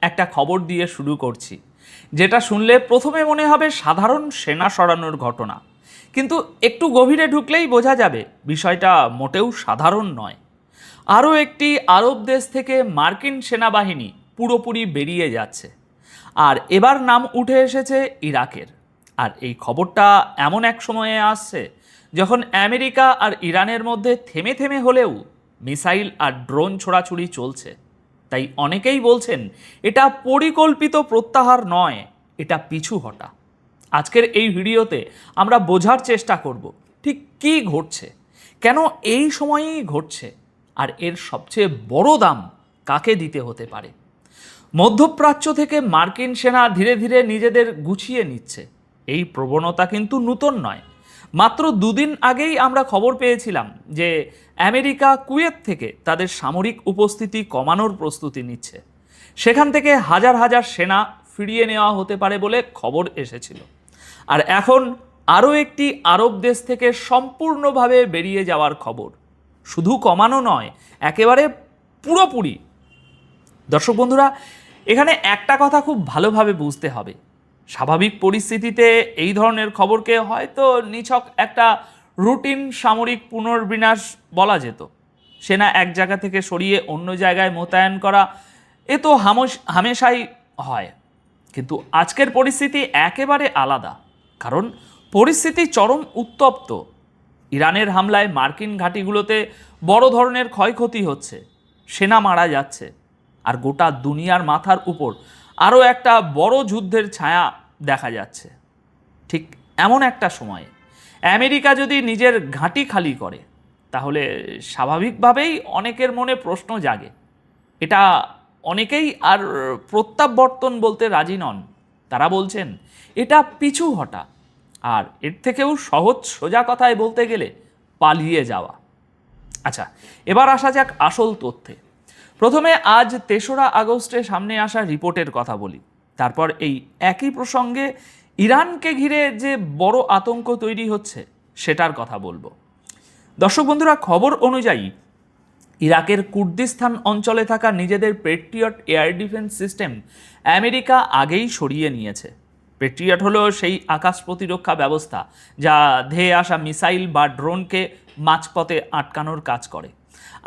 একটা খবর দিয়ে শুরু করছি, যেটা শুনলে প্রথমে মনে হবে সাধারণ সেনা সরানোর ঘটনা, কিন্তু একটু গভীরে ঢুকলেই বোঝা যাবে বিষয়টা মোটেও সাধারণ নয়। আরও একটি আরব দেশ থেকে মার্কিন সেনাবাহিনী পুরোপুরি বেরিয়ে যাচ্ছে, আর এবার নাম উঠে এসেছে ইরাকের। আর এই খবরটা এমন এক সময়ে আসছে যখন আমেরিকা আর ইরানের মধ্যে থেমে থেমে হলেও মিসাইল আর ড্রোন ছোড়াছুড়ি চলছে। তাই অনেকেই বলছেন এটা পরিকল্পিত প্রত্যাহার নয়, এটা পিছু হটা। আজকের এই ভিডিওতে আমরা বোঝার চেষ্টা করব ঠিক কী ঘটছে, কেন এই সময়েই ঘটছে, আর এর সবচেয়ে বড় দাম কাকে দিতে হতে পারে। মধ্যপ্রাচ্য থেকে মার্কিন সেনা ধীরে ধীরে নিজেদের গুছিয়ে নিচ্ছে, এই প্রবণতা কিন্তু নতুন নয়। মাত্র দুদিন আগেই আমরা খবর পেয়েছিলাম যে আমেরিকা কুয়েত থেকে তাদের সামরিক উপস্থিতি কমানোর প্রস্তুতি নিচ্ছে। সেখান থেকে হাজার হাজার সেনা ফিরিয়ে নেওয়া হতে পারে বলে খবর এসেছিল। আর এখন আরও একটি আরব দেশ থেকে সম্পূর্ণভাবে বেরিয়ে যাওয়ার খবর। শুধু কমানো নয়, একেবারে পুরোপুরি। দর্শক বন্ধুরা, এখানে একটা কথা খুব ভালোভাবে বুঝতে হবে। স্বাভাবিক পরিস্থিতিতে এই ধরনের খবরকে হয়তো নিছক একটা রুটিন সামরিক পুনর্বিন্যাস বলা যেত। সেনা এক জায়গা থেকে সরিয়ে অন্য জায়গায় মোতায়েন করা এ তো হামেশাই হয়, কিন্তু আজকের পরিস্থিতি একেবারে আলাদা। কারণ পরিস্থিতি চরম উত্তপ্ত। ইরানের হামলায় মার্কিন ঘাঁটিগুলোতে বড় ধরনের ক্ষয়ক্ষতি হচ্ছে, সেনা মারা যাচ্ছে, আর গোটা দুনিয়ার মাথার উপর আরও একটা বড় যুদ্ধের ছায়া দেখা যাচ্ছে। ঠিক এমন একটা সময়ে আমেরিকা যদি নিজের ঘাঁটি খালি করে, তাহলে স্বাভাবিকভাবেই অনেকের মনে প্রশ্ন জাগে। এটা অনেকেই আর প্রত্যাবর্তন বলতে রাজি নন। তারা বলছেন এটা পিছু হটা, আর এর থেকেও সহজ সোজা কথায় বলতে গেলে পালিয়ে যাওয়া। আচ্ছা, এবার আসা যাক আসল তথ্যে। প্রথমে আজ ৩রা আগস্টে সামনে আসা রিপোর্টের কথা বলি, তারপর এই একই প্রসঙ্গে ইরানকে ঘিরে যে বড় আতঙ্ক তৈরি হচ্ছে সেটার কথা বলবো। দর্শক বন্ধুরা, খবর অনুযায়ী ইরাকের কুর্দিস্তান অঞ্চলে থাকা নিজেদের patriot air defence system America আগেই সরিয়ে নিয়েছে। পেট্রিয়ট হলো সেই আকাশ প্রতিরক্ষা ব্যবস্থা যা ধেয়ে আসা মিসাইল বা ড্রোনকে মাঝপথে আটকানোর কাজ করে।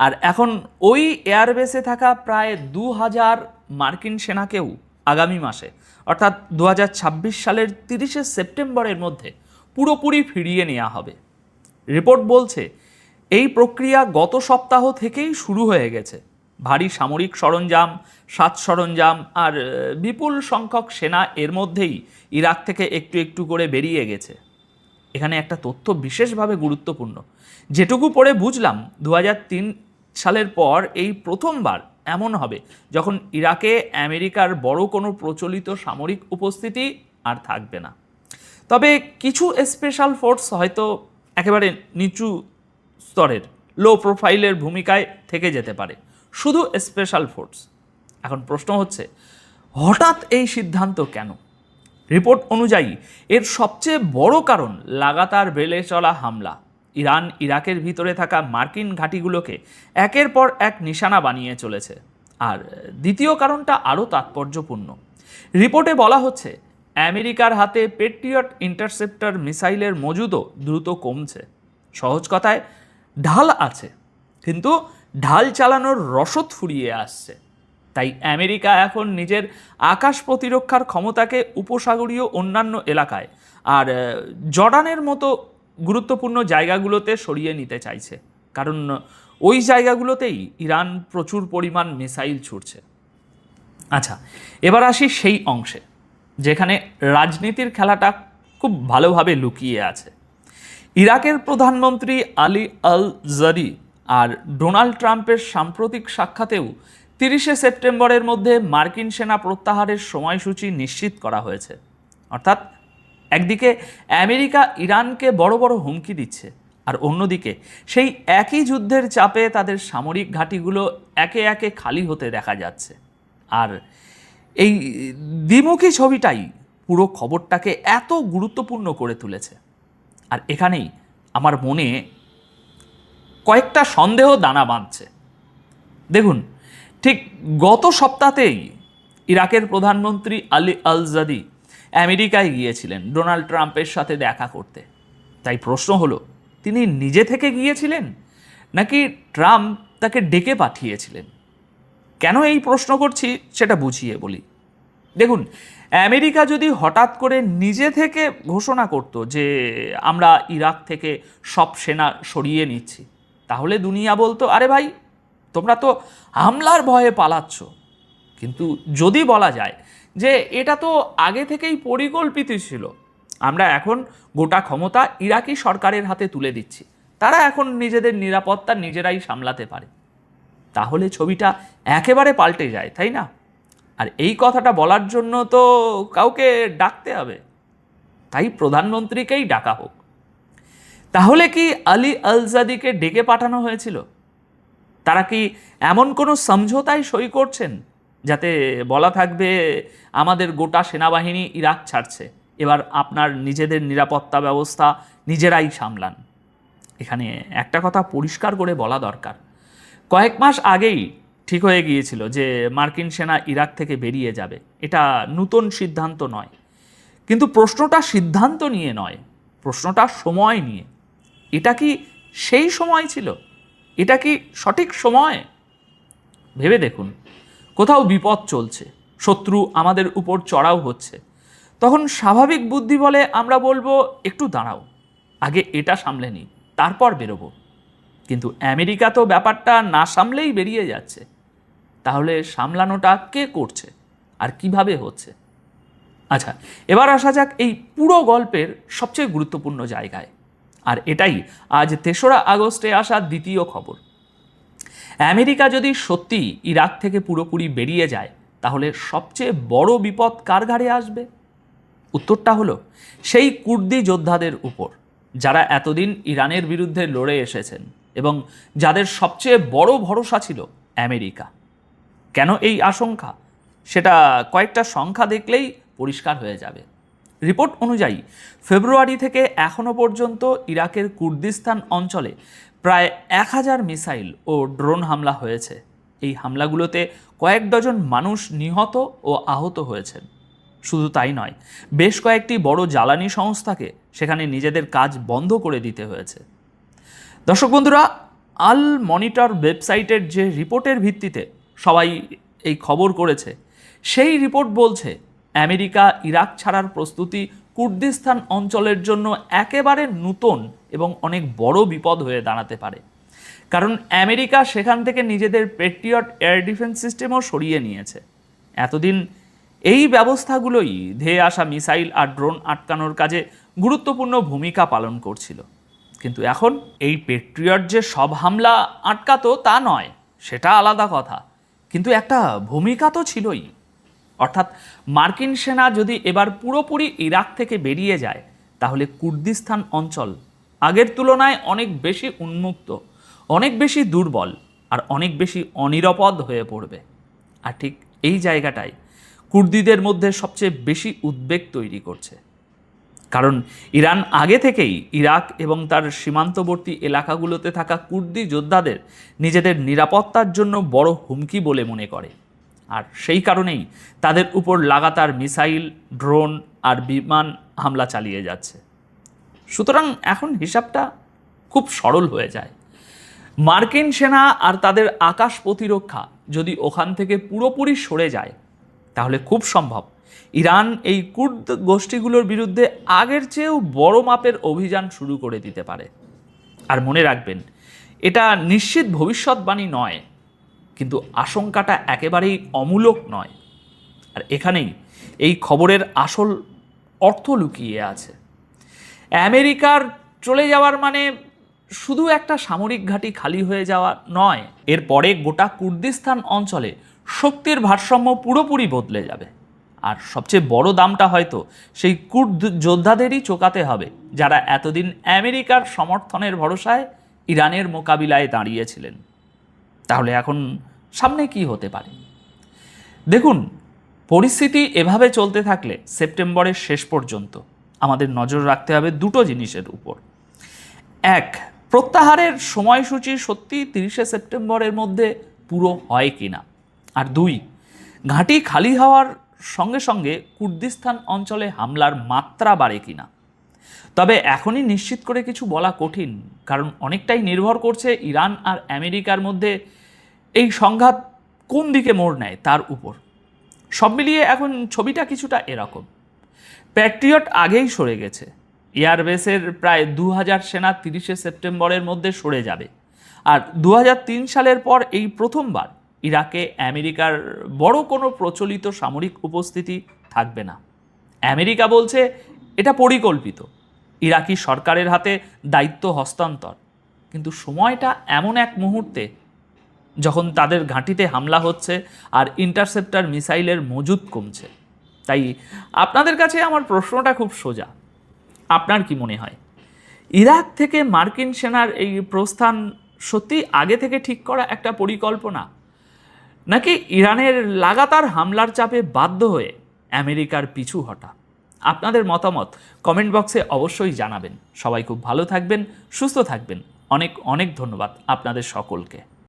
আর এখন ওই এয়ারবেসে থাকা প্রায় ২০০০ মার্কিন সেনাকেও আগামী মাসে অর্থাৎ ২০২৬ সালের ৩০শে সেপ্টেম্বরের মধ্যে পুরোপুরি ফিরিয়ে নেওয়া হবে। রিপোর্ট বলছে এই প্রক্রিয়া গত সপ্তাহ থেকেই শুরু হয়ে গেছে। ভারী সামরিক সরঞ্জাম, সাজ সরঞ্জাম আর বিপুল সংখ্যক সেনা এর মধ্যেই ইরাক থেকে একটু একটু করে বেরিয়ে গেছে। এখানে একটা তথ্য বিশেষভাবে গুরুত্বপূর্ণ, যেটুকু পড়ে বুঝলাম ২০০৩ সালের পর এই প্রথমবার এমন হবে যখন ইরাকে আমেরিকার বড় কোনো প্রচলিত সামরিক উপস্থিতি আর থাকবে না। তবে কিছু স্পেশাল ফোর্স হয়তো একেবারে নিচু স্তরের লো প্রোফাইলের ভূমিকায় থেকে যেতে পারে, শুধু স্পেশাল ফোর্স। এখন প্রশ্ন হচ্ছে, হঠাৎ এই সিদ্ধান্ত কেন? রিপোর্ট অনুযায়ী এর সবচেয়ে বড় কারণ লাগাতার বেড়ে চলা হামলা। ইরান ইরাকের ভিতরে থাকা মার্কিন ঘাঁটিগুলোকে একের পর এক নিশানা বানিয়ে চলেছে। আর দ্বিতীয় কারণটা আরও তাৎপর্যপূর্ণ। রিপোর্টে বলা হচ্ছে আমেরিকার হাতে পেট্রিয়ট ইন্টারসেপ্টর মিসাইলের মজুদও দ্রুত কমছে। সহজ কথায়, ঢাল আছে, কিন্তু ঢাল চালানোর রসদ ফুরিয়ে আসছে। তাই আমেরিকা এখন নিজের আকাশ প্রতিরক্ষার ক্ষমতাকে উপসাগরীয় অন্যান্য এলাকায় আর জর্ডানের মতো গুরুত্বপূর্ণ জায়গাগুলোতে সরিয়ে নিতে চাইছে, কারণ ওই জায়গাগুলোতেই ইরান প্রচুর পরিমাণ মিসাইল ছুড়ছে। আচ্ছা, এবার আসি সেই অংশে যেখানে রাজনীতির খেলাটা খুব ভালোভাবে লুকিয়ে আছে। ইরাকের প্রধানমন্ত্রী আলী আল জারি আর ডোনাল্ড ট্রাম্পের সাম্প্রতিক সাক্ষাতেও ৩০শে সেপ্টেম্বরের মধ্যে মার্কিন সেনা প্রত্যাহারের সময়সূচি নিশ্চিত করা হয়েছে। অর্থাৎ একদিকে আমেরিকা ইরানকে বড় বড় হুমকি দিচ্ছে, আর অন্যদিকে সেই একই যুদ্ধের চাপে তাদের সামরিক ঘাঁটিগুলো একে একে খালি হতে দেখা যাচ্ছে। আর এই দ্বিমুখী ছবিটাই পুরো খবরটাকে এত গুরুত্বপূর্ণ করে তুলেছে। আর এখানেই আমার মনে কয়েকটা সন্দেহ দানা বাঁধছে। দেখুন, ঠিক গত সপ্তাহতেই ইরাকের প্রধানমন্ত্রী আলী আল জাদি আমেরিকায় গিয়েছিলেন ডোনাল্ড ট্রাম্পের সাথে দেখা করতে। তাই প্রশ্ন হলো, তিনি নিজে থেকে গিয়েছিলেন নাকি ট্রাম্প তাকে ডেকে পাঠিয়েছিলেন? কেন এই প্রশ্ন করছি সেটা বুঝিয়ে বলি। দেখুন, আমেরিকা যদি হঠাৎ করে নিজে থেকে ঘোষণা করত যে আমরা ইরাক থেকে সব সেনা সরিয়ে নিচ্ছি, তাহলে দুনিয়া বলতো, আরে ভাই, তোমরা তো হামলার ভয়ে পালাচ্ছ। কিন্তু যদি বলা যায় যে এটা তো আগে থেকেই পরিকল্পিত ছিল, আমরা এখন গোটা ক্ষমতা ইরাকি সরকারের হাতে তুলে দিচ্ছি, তারা এখন নিজেদের নিরাপত্তা নিজেরাই সামলাতে পারে, তাহলে ছবিটা একেবারে পাল্টে যায়, তাই না? আর এই কথাটা বলার জন্য তো কাউকে ডাকতে হবে, তাই প্রধানমন্ত্রীকেই ডাকা হোক। তাহলে কি আলী আল জাদিকে ডেকে পাঠানো হয়েছিল? তারা কি এমন কোনো সমঝোতায় সই করছেন যাতে বলা থাকবে আমাদের গোটা সেনাবাহিনী ইরাক ছাড়ছে, এবার আপনার নিজেদের নিরাপত্তা ব্যবস্থা নিজেরাই সামলান? এখানে একটা কথা পরিষ্কার করে বলা দরকার, কয়েক মাস আগেই ঠিক হয়ে গিয়েছিল যে মার্কিন সেনা ইরাক থেকে বেরিয়ে যাবে। এটা নতুন সিদ্ধান্ত নয়, কিন্তু প্রশ্নটা সিদ্ধান্ত নিয়ে নয়, প্রশ্নটা সময় নিয়ে। এটা কি সেই সময় ছিল? এটা কি সঠিক সময়? ভেবে দেখুন, কোথাও বিপদ চলছে, শত্রু আমাদের উপর চড়াও হচ্ছে, তখন স্বাভাবিক বুদ্ধি বলে আমরা বলবো একটু দাঁড়াও, আগে এটা সামলে নিই, তারপর বেরোবো। কিন্তু আমেরিকা তো ব্যাপারটা না সামলেই বেরিয়ে যাচ্ছে। তাহলে সামলানোটা কে করছে আর কিভাবে হচ্ছে? আচ্ছা, এবার আসা যাক এই পুরো গল্পের সবচেয়ে গুরুত্বপূর্ণ জায়গায়। আর এটাই আজ ৩রা আগস্টে আসা দ্বিতীয় খবর। আমেরিকা যদি সত্যি ইরাক থেকে পুরোপুরি বেরিয়ে যায়, তাহলে সবচেয়ে বড় বিপদ কার ঘাড়ে আসবে? উত্তরটা হলো সেই কুর্দি যোদ্ধাদের উপর, যারা এতদিন ইরানের বিরুদ্ধে লড়ে এসেছেন এবং যাদের সবচেয়ে বড় ভরসা ছিল আমেরিকা। কেন এই আশঙ্কা? সেটা কয়েকটা সংখ্যা দেখলেই পরিষ্কার হয়ে যাবে। রিপোর্ট অনুযায়ী ফেব্রুয়ারি থেকে এখনও পর্যন্ত ইরাকের কুর্দিস্তান অঞ্চলে প্রায় 1000 মিসাইল ও ড্রোন হামলা হয়েছে। এই হামলাগুলোতে কয়েক ডজন মানুষ নিহত ও আহত হয়েছেন। শুধু তাই নয়, বেশ কয়েকটি বড় জ্বালানি সংস্থাকে সেখানে নিজেদের কাজ বন্ধ করে দিতে হয়েছে। দর্শক বন্ধুরা, আল মনিটর ওয়েবসাইটের যে রিপোর্টের ভিত্তিতে সবাই এই খবর করেছে, সেই রিপোর্ট বলছে আমেরিকা ইরাক ছাড়ার প্রস্তুতি কুর্দিস্তান অঞ্চলের জন্য একেবারে নতুন এবং অনেক বড় বিপদ হয়ে দাঁড়াতে পারে। কারণ আমেরিকা সেখান থেকে নিজেদের পেট্রিয়ট এয়ার ডিফেন্স সিস্টেমও সরিয়ে নিয়েছে। এতদিন এই ব্যবস্থাগুলোই ধেয়ে আসা মিসাইল আর ড্রোন আটকানোর কাজে গুরুত্বপূর্ণ ভূমিকা পালন করছিল। কিন্তু এখন এই পেট্রিয়ট যে সব হামলা আটকাতো তা নয়, সেটা আলাদা কথা, কিন্তু একটা ভূমিকা তো ছিলই। অর্থাৎ মার্কিন সেনা যদি এবার পুরোপুরি ইরাক থেকে বেরিয়ে যায়, তাহলে কুর্দিস্তান অঞ্চল আগের তুলনায় অনেক বেশি উন্মুক্ত, অনেক বেশি দুর্বল আর অনেক বেশি অনিরাপদ হয়ে পড়বে। আর ঠিক এই জায়গাটাই কুর্দিদের মধ্যে সবচেয়ে বেশি উদ্বেগ তৈরি করছে। কারণ ইরান আগে থেকেই ইরাক এবং তার সীমান্তবর্তী এলাকাগুলোতে থাকা কুর্দি যোদ্ধাদের নিজেদের নিরাপত্তার জন্য বড় হুমকি বলে মনে করে। আর সেই কারণেই তাদের উপর লাগাতার মিসাইল, ড্রোন আর বিমান হামলা চালিয়ে যাচ্ছে। সুতরাং এখন হিসাবটা খুব সরল হয়ে যায়। মার্কিন সেনা আর তাদের আকাশ প্রতিরক্ষা যদি ওখান থেকে পুরোপুরি সরে যায়, তাহলে খুব সম্ভব ইরান এই কুর্দ গোষ্ঠীগুলোর বিরুদ্ধে আগের চেয়েও বড় মাপের অভিযান শুরু করে দিতে পারে। আর মনে রাখবেন, এটা নিশ্চিত ভবিষ্যৎবাণী নয়, কিন্তু আশঙ্কাটা একেবারেই অমূলক নয়। আর এখানেই এই খবরের আসল অর্থ লুকিয়ে আছে। আমেরিকার চলে যাওয়ার মানে শুধু একটা সামরিক ঘাঁটি খালি হয়ে যাওয়া নয়, এরপরে গোটা কুর্দিস্তান অঞ্চলে শক্তির ভারসাম্য পুরোপুরি বদলে যাবে। আর সবচেয়ে বড় দামটা হয়তো সেই কুর্দ যোদ্ধাদেরই চোকাতে হবে, যারা এতদিন আমেরিকার সমর্থনের ভরসায় ইরানের মোকাবিলায় দাঁড়িয়েছিলেন। তাহলে এখন সামনে কি হতে পারে? দেখুন, পরিস্থিতি এভাবে চলতে থাকলে সেপ্টেম্বরের শেষ পর্যন্ত আমাদের নজর রাখতে হবে দুটো জিনিসের উপর। এক, প্রত্যাহারের সময়সূচি সত্যি 30শে সেপ্টেম্বরের মধ্যে পুরো হয় কিনা। আর দুই, ঘাঁটি খালি হওয়ার সঙ্গে সঙ্গে কুর্দিস্তান অঞ্চলে হামলার মাত্রা বাড়ে কিনা, তবে এখনই নিশ্চিত করে কিছু বলা কঠিন, কারণ অনেকটাই নির্ভর করছে ইরান আর আমেরিকার মধ্যে এই সংঘাত কোন দিকে মোড় নেয় তার উপর। সব মিলিয়ে এখন ছবিটা কিছুটা এরকম। প্যাট্রিয়ট আগেই সরে গেছে, এয়ারবেসের প্রায় 2000 সেনা 30শে সেপ্টেম্বরের মধ্যে সরে যাবে, আর 2003 সালের পর এই প্রথমবার ইরাকে আমেরিকার বড় কোনো প্রচলিত সামরিক উপস্থিতি থাকবে না। আমেরিকা বলছে এটা পরিকল্পিত, ইরাকি সরকারের হাতে দায়িত্ব হস্তান্তর। কিন্তু সময়টা এমন এক মুহূর্তে যখন তাদের ঘাঁটিতে হামলা হচ্ছে আর ইন্টারসেপ্টর মিসাইলের মজুদ কমছে। তাই আপনাদের কাছে আমার প্রশ্নটা খুব সোজা, আপনার কি মনে হয় ইরাক থেকে মার্কিন সেনার এই প্রস্থান সত্যি আগে থেকে ঠিক করা একটা পরিকল্পনা, নাকি ইরানের লাগাতার হামলার চাপে বাধ্য হয়ে আমেরিকার পিছু হটা? আপনাদের মতামত কমেন্ট বক্সে অবশ্যই জানাবেন। সবাই খুব ভালো থাকবেন, সুস্থ থাকবেন। অনেক অনেক ধন্যবাদ আপনাদের সকলকে।